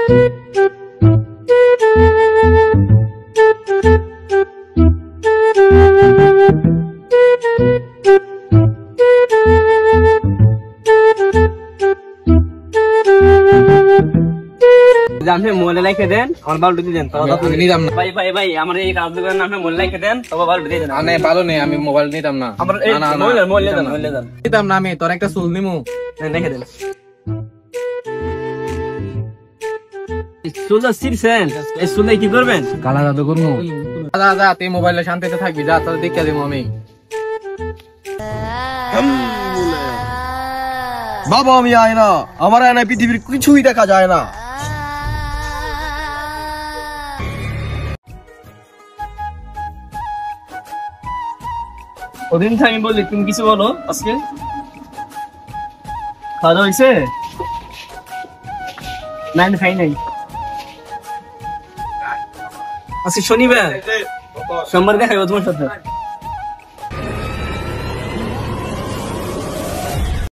আপনি মোবাইলে লাইকে দেন, আমার বালু দিয়ে দেন। আমি নিতাম না ভাই, ভাই ভাই আমার এই কাজ করেন, আপনি মোবাইল লাইকে দেন, তবে বালু দিয়ে দেন। আনে ভালো নেই, আমি মোবাইল নিতাম না। আমার এই মোবাইল দেন, মোবাইল দেন। নিতাম না, আমি তোর একটা চুল নিমু। দেখে দেন চুলটা ছিঁড়ছেন, এই চুলে কি করবেন? কালা জাদু করবো। যা যা, তুই মোবাইলে শান্তিতে থাকবি, যা তোর দেখে দিব আমি। বাবা আমি আয় না, আমার আয় না, পৃথিবীর কিছুই দেখা যায় না। ওদিন থেকে আমি বলি, তুমি কিছু বলো। আজকে খাওয়া দাওয়া হয়েছে? না আমি খাই নাই। আজকে শনিবার, সোমবার দেখা তোমার সাথে।